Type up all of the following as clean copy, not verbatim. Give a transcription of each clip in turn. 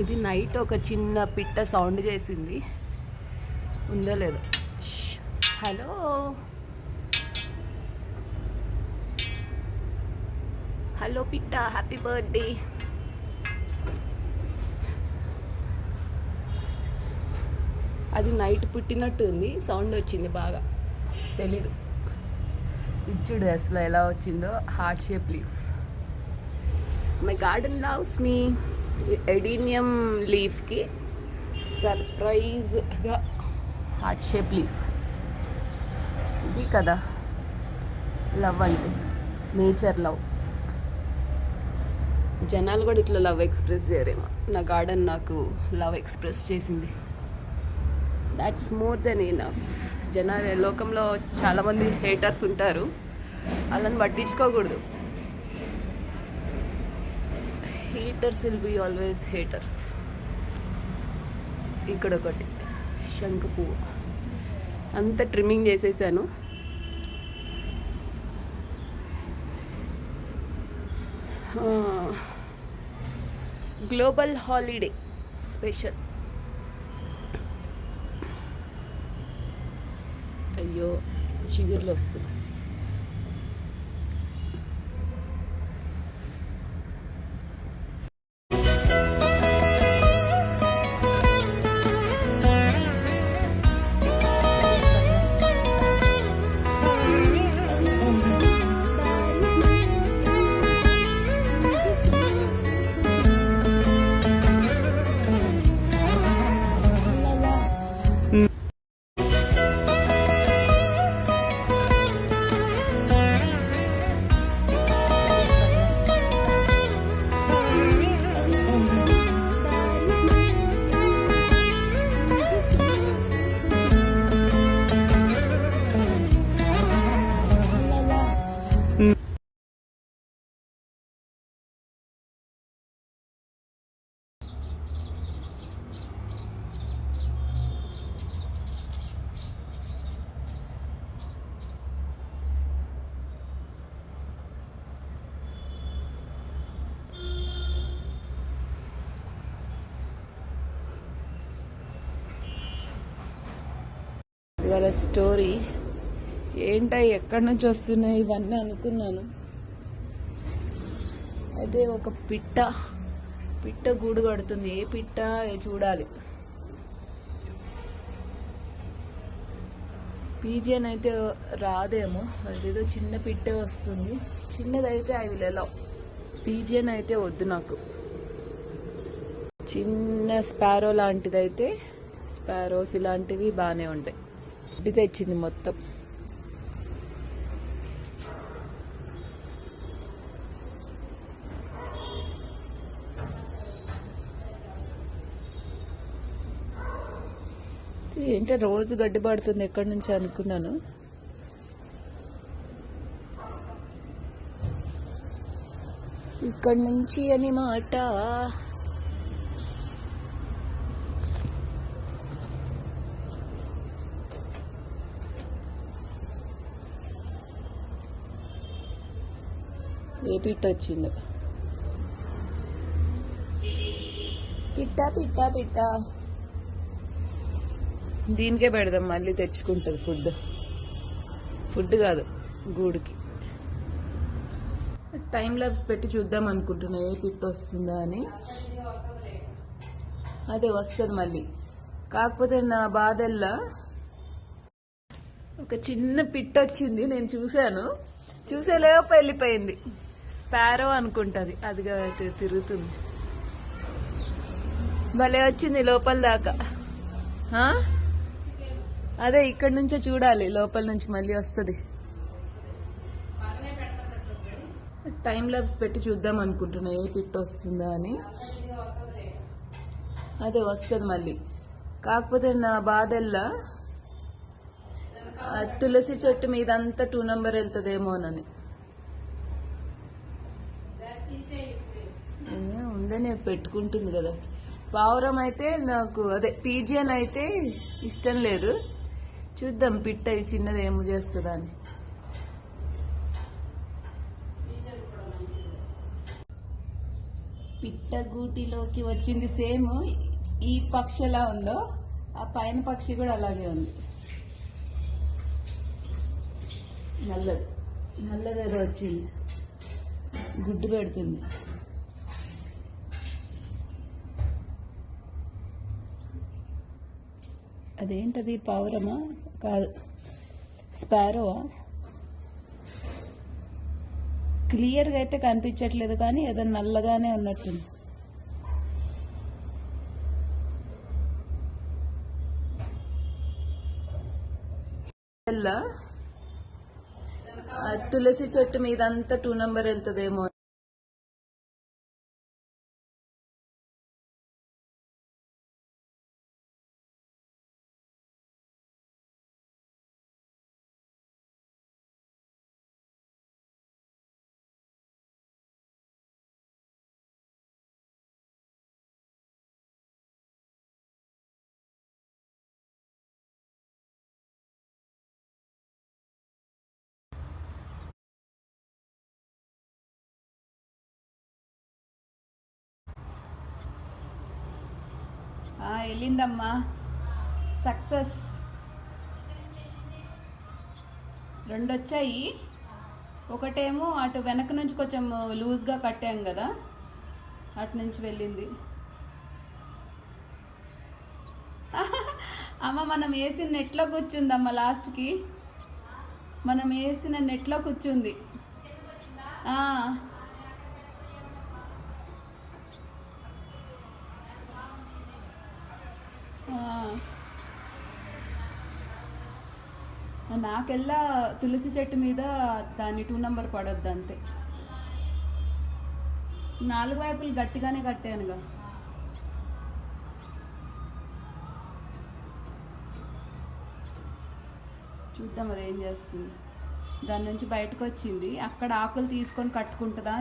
ఇది నైట్ ఒక చిన్న పిట్ట సౌండ్ చేసింది, ఉందో లేదో. హలో, హలో పిట్ట, హ్యాపీ బర్త్డే. అది నైట్ పుట్టినట్టు ఉంది, సౌండ్ వచ్చింది బాగా, తెలీదు. ఇచ్చుడు అసలు ఎలా వచ్చిందో, heart shape leaf. My garden loves me. Adenium లీఫ్కి సర్ప్రైజ్గా హార్ట్ షేప్ లీఫ్. ఇది కదా లవ్ అంటే, నేచర్ లవ్. జనాలు కూడా ఇట్లా లవ్ ఎక్స్ప్రెస్ చేయరేమో, నా గార్డెన్ నాకు లవ్ ఎక్స్ప్రెస్ చేసింది. That's more than enough. జనాలు లోకంలో చాలామంది హేటర్స్ ఉంటారు, వాళ్ళని పట్టించుకోకూడదు. Haters will be always haters. ఇక్కడ ఒకటి శంఖ పువ్వు, అంతా ట్రిమ్మింగ్ చేసేసాను. Global holiday special. అయ్యో చిగుర్లు వస్తుంది. ఇవాళ స్టోరీ ఏంటో, ఎక్కడి నుంచి వస్తున్నాయి ఇవన్నీ అనుకున్నాను. అయితే ఒక పిట్ట గూడు కడుతుంది. ఏ పిట్ట చూడాలి. పీజియన్ అయితే రాదేమో, అదేదో చిన్న పిట్ట వస్తుంది. చిన్నదైతే ఐ విల్ అలౌ, పీజియన్ అయితే వద్దు నాకు. చిన్న స్పారో లాంటిదైతే, స్పారోస్ ఇలాంటివి బాగానే ఉంటాయి. ఇది తెచ్చింది మొత్తం. ఏంటంటే రోజు గడ్డి పడుతుంది ఎక్కడి నుంచి అనుకున్నాను. ఇక్కడి నుంచి అని మాట. ఏ పిట్ట వచ్చిందో. పిట్ట దీనికే పెడదాం, మళ్ళీ తెచ్చుకుంటుంది ఫుడ్ కాదు గూడుకి. టైం ల్యాబ్స్ పెట్టి చూద్దాం అనుకుంటున్నా ఏ పిట్ట వస్తుందా అని. అదే వస్తుంది మళ్ళీ. కాకపోతే నా బాధల్లా ఒక చిన్న పిట్ట వచ్చింది, నేను చూసేలేపు వెళ్ళిపోయింది. స్పారో అనుకుంటుంది, అది తిరుగుతుంది. భలే వచ్చింది లోపల దాకా. అదే ఇక్కడి నుంచే చూడాలి, లోపల నుంచి మళ్ళీ వస్తుంది. టైం ల్యాబ్స్ పెట్టి చూద్దాం అనుకుంటున్నా ఏ పిట్ట వస్తుందా అని. అదే వస్తుంది మళ్ళీ. కాకపోతే నా బాధల్లా తులసి చెట్టు మీద అంతా 2 నెంబర్ వెళ్తుందేమోనని. ఉందని పెట్టుకుంటుంది కదా. పావురం అయితే నాకు, అదే పీజియన్ అయితే ఇష్టం లేదు. చూద్దాం పిట్ట చిన్నది ఏమో చేస్తుందా అని. పిట్టగూటిలోకి వచ్చింది. సేమ్ ఈ పక్షి ఎలా ఉందో ఆ పైన పక్షి కూడా అలాగే ఉంది. నల్లదేదో వచ్చింది, గుడ్డు పెడుతుంది. అదేంటది, పావురమా? కాదు, స్పారోవా? క్లియర్గా అయితే కనిపించట్లేదు, కానీ ఏదో నల్లగానే ఉన్నట్టుంది. తులసి చెట్టు మీద అంతా 2 నెంబర్ వెళ్తుందేమో. వెళ్ళిందమ్మా, సక్సెస్. 2 వచ్చాయి. ఒకటేమో అటు వెనక నుంచి కొంచెం లూజ్గా కట్టాం కదా, అటు నుంచి వెళ్ళింది. అమ్మ మనం వేసిన నెట్లో కూర్చుందమ్మ, లాస్ట్కి మనం వేసిన నెట్లో కూర్చుంది. నాకెల్లా తులసి చెట్టు మీద దాన్ని 2 నెంబర్ పడొద్దు అంతే. 4 వైపులు గట్టిగానే కట్టానుగా. చూద్దాం అది ఏం చేస్తుంది. దాని నుంచి బయటకు వచ్చింది, అక్కడ ఆకులు తీసుకొని కట్టుకుంటుందా.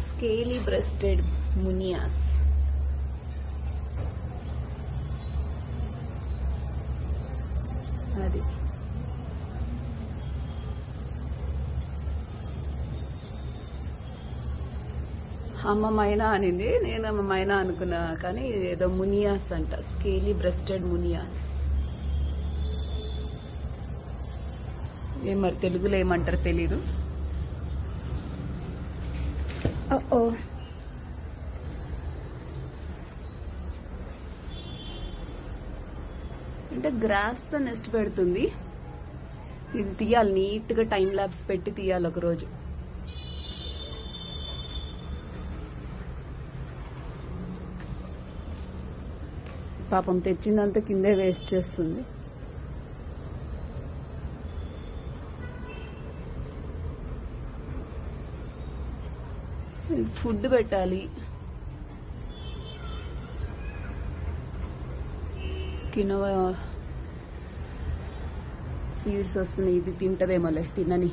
Scaly breasted మునియాస్. అది అమ్మ మైనా అనింది, నేను అమ్మ మైనా అనుకున్నా, కానీ ఏదో మునియాస్ అంట, స్కేలీ బ్రెస్టెడ్ మునియాస్. ఏం మరి తెలుగులో ఏమంటారు తెలీదు. అంటే గ్రాస్తో నెస్ట్ పెడుతుంది. ఇది తీయాలి, నీట్గా టైం ల్యాబ్స్ పెట్టి తీయాలి ఒకరోజు. పాపం తెచ్చిందంతా కిందే వేస్ట్ చేస్తుంది. ఫుడ్ పెట్టాలి. కినోవా సీడ్స్ వస్తున్నాయి, ఇది తింటదేమోలే, తినని.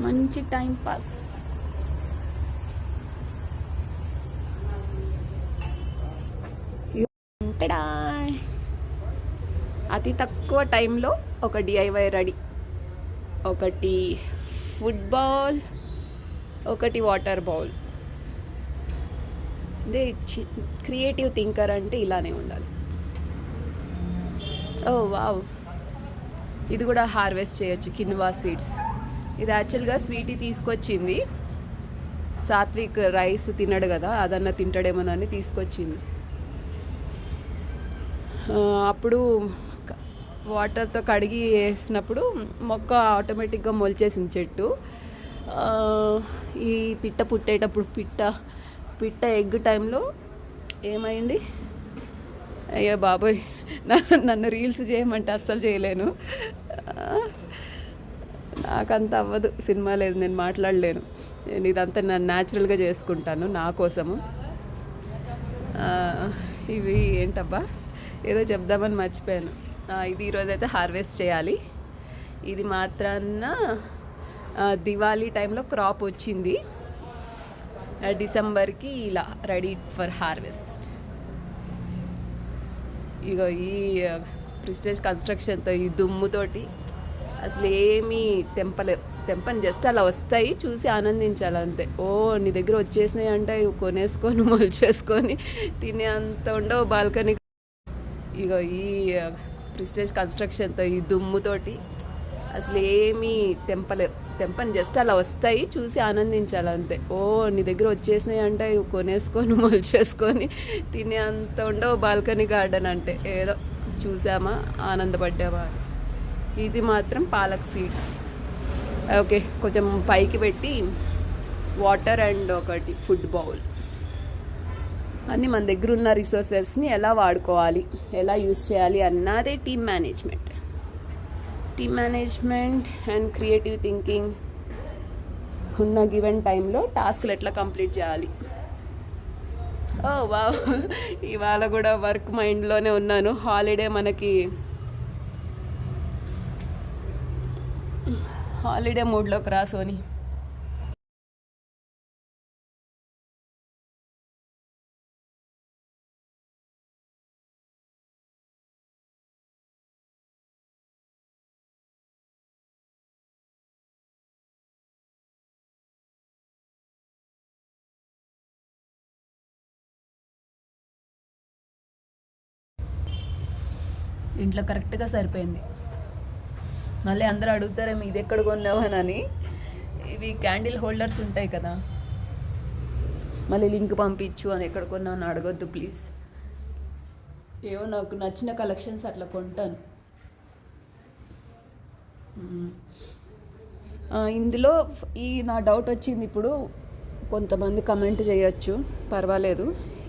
మంచి టైం పాస్. అతి తక్కువ టైంలో ఒక DIY రెడీ. ఒకటి ఫుట్బాల్, ఒకటి వాటర్ బౌల్. ఇదే క్రియేటివ్ థింకర్ అంటే ఇలానే ఉండాలి. ఓ వావ్, ఇది కూడా హార్వెస్ట్ చేయొచ్చు, కిన్వా సీడ్స్. ఇది యాక్చువల్గా స్వీటీ తీసుకొచ్చింది. సాత్విక్ రైస్ తినడు కదా, అదన్నా తింటాడేమోనని తీసుకొచ్చింది. అప్పుడు వాటర్తో కడిగి వేసినప్పుడు మొక్క ఆటోమేటిక్గా మొలిచేసింది చెట్టు. ఈ పిట్ట పుట్టేటప్పుడు పిట్ట ఎగ్ టైంలో ఏమైంది, అయ్యో బాబోయ్, నన్ను రీల్స్ చేయమంటే అస్సలు చేయలేను, నాకంత అవ్వదు, సినిమా లేదు, నేను మాట్లాడలేను. నేను ఇదంతా నేను న్యాచురల్గా చేసుకుంటాను నా కోసము. ఇవి ఏంటబ్బా, ఏదో చెప్దామని మర్చిపోయాను. ఇది ఈరోజైతే హార్వెస్ట్ చేయాలి. ఇది మాత్రాన దివాళీ టైంలో క్రాప్ వచ్చింది. డిసెంబర్కి ఇలా రెడీ ఫర్ హార్వెస్ట్. ఇక ఈ ప్రిస్టేజ్ కన్స్ట్రక్షన్తో ఈ దుమ్ముతోటి అసలు ఏమీ తెంపని జస్ట్ అలా వస్తాయి, చూసి ఆనందించాలి అంతే. ఓ నీ దగ్గర వచ్చేసినాయి అంటే కొనేసుకొని మొలిచేసుకొని తినే అంత ఉండవు బాల్కనీ. ఇక ఈ ప్రిస్టేజ్ కన్స్ట్రక్షన్తో ఈ దుమ్ముతోటి అసలు ఏమీ తెంపని జస్ట్ అలా వస్తాయి, చూసి ఆనందించాలి అంతే. ఓ నీ దగ్గర వచ్చేసినాయి అంటే కొనేసుకొని మొలిచేసుకొని తినే అంత ఉండవు బాల్కనీ గార్డెన్ అంటే. ఏదో చూసామా ఆనందపడ్డామా. ఇది మాత్రం పాలక్ సీడ్స్. ఓకే, కొంచెం పైకి పెట్టి వాటర్ అండ్ ఒకటి ఫుడ్ బౌల్స్ అన్నీ మన దగ్గర ఉన్న రిసోర్సెస్ని ఎలా వాడుకోవాలి, ఎలా యూస్ చేయాలి అన్నదే team management and creative thinking. ఉన్న గివెన్ టైంలో టాస్క్లు ఎట్లా కంప్లీట్ చేయాలి. ఓ వావ్, ఇవాళ కూడా వర్క్ మైండ్లోనే ఉన్నాను. హాలిడే మూడ్లోకి రా సోని. ఇంట్లో కరెక్ట్గా సరిపోయింది. మళ్ళీ అందరూ అడుగుతారేమో ఇది ఎక్కడ కొన్నావని. ఇవి క్యాండిల్ హోల్డర్స్ ఉంటాయి కదా, మళ్ళీ లింక్ పంపించు అని ఎక్కడ కొన్నావు అని అడగొద్దు ప్లీజ్. ఏవో నాకు నచ్చిన కలెక్షన్స్ అట్లా కొంటాను. ఇందులో నా డౌట్ వచ్చింది ఇప్పుడు. కొంతమంది కమెంట్ చేయొచ్చు, పర్వాలేదు.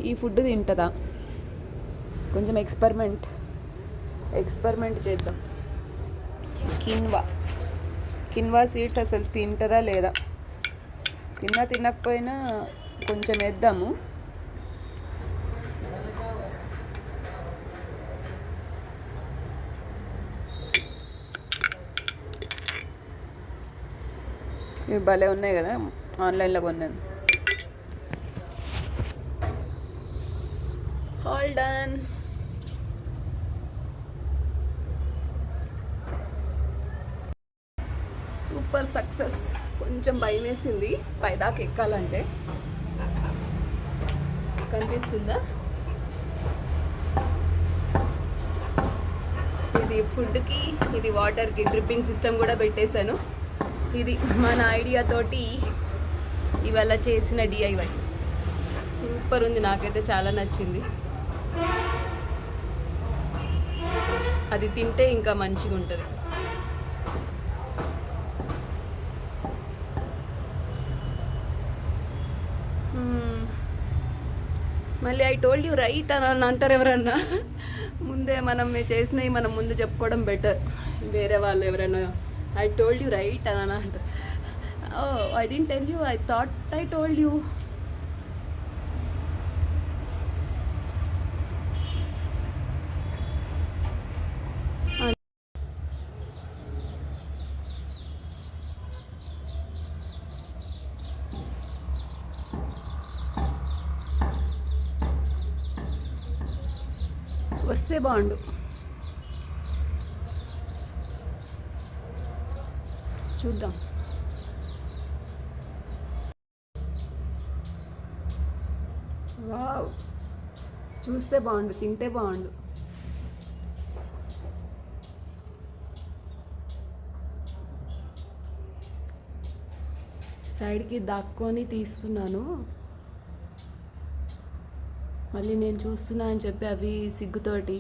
ఈ ఫుడ్ తింటుందా? కొంచెం ఎక్స్పెరిమెంట్ చేద్దాం. కిన్వా సీడ్స్ అసలు తింటుందా లేదా? తినకపోయినా కొంచెం వేద్దాము. ఇవి భలే ఉన్నాయి కదా, ఆన్లైన్లో కొన్నాను. All done. Super success. కొంచెం భయం వేసింది పైదాకా ఎక్కాలంటే. కనిపిస్తుందా? ఇది ఫుడ్కి, ఇది వాటర్కి డ్రిప్పింగ్ సిస్టమ్ కూడా పెట్టేశాను. ఇది మన ఐడియాతోటి ఇవాళ చేసిన DIY. సూపర్ ఉంది, నాకైతే చాలా నచ్చింది. అది తింటే ఇంకా మంచిగా ఉంటుంది. మళ్ళీ ఐ టోల్డ్ యూ రైట్ అని అంటారు ఎవరన్నా. ముందే మనం చేసినవి మనం ముందు చెప్పుకోవడం బెటర్. వేరే వాళ్ళు ఎవరైనా ఐ టోల్డ్ యూ రైట్ అని అంటారు. Oh I didn't tell you, I thought I told you. వస్తే బాగుండు. చూద్దాం. వావ్, చూస్తే బాగుండు, తింటే బాగుండు. సైడ్కి దాక్కొని తీస్తున్నాను. మళ్ళీ నేను చూస్తున్నా అని చెప్పి అవి సిగ్గుతోటి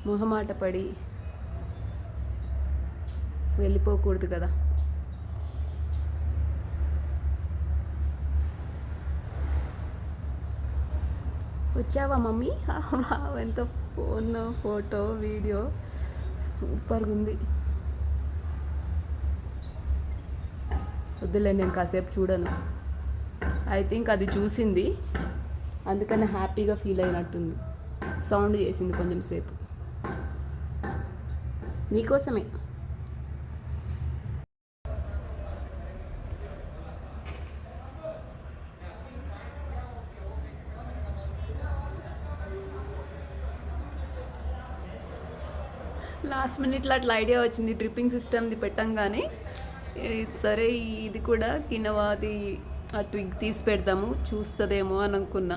మొహమాట పడి వెళ్ళిపోకూడదు కదా. వచ్చావా మమ్మీ? ఎంత ఫోటో వీడియో సూపర్గా ఉంది. వద్దులే, నేను కాసేపు చూడను. ఐ థింక్ అది చూసింది, అందుకని హ్యాపీగా ఫీల్ అయినట్టుంది. సౌండ్ చేసింది కొంచెం సేపు. నీకోసమే. లాస్ట్ మినిట్లో అట్లా ఐడియా వచ్చింది డ్రిప్పింగ్ సిస్టమ్ది పెట్టంగానే సరే ఇది కూడా కినవాది ఆ ట్విగ్ తీసి పెడదాము చూస్తుందేమో అని అనుకున్నా.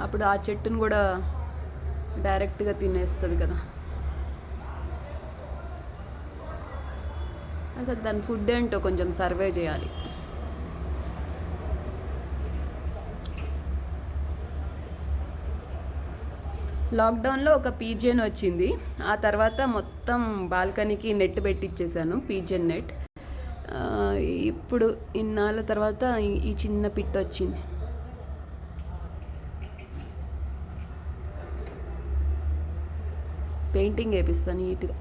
అప్పుడు ఆ చెట్టును కూడా డైరెక్ట్గా తినేస్తుంది కదా. అసలు దాని ఫుడ్ ఏంటో కొంచెం సర్వే చేయాలి. లాక్డౌన్లో ఒక పీజియన్ వచ్చింది. ఆ తర్వాత మొత్తం బాల్కనీకి నెట్ పెట్టించేసాను, పీజియన్ నెట్. ఇప్పుడు ఇన్నాళ్ళ తర్వాత ఈ చిన్న పిట్ వచ్చింది. పెయింటింగ్ వేపిస్తాను నీట్గా.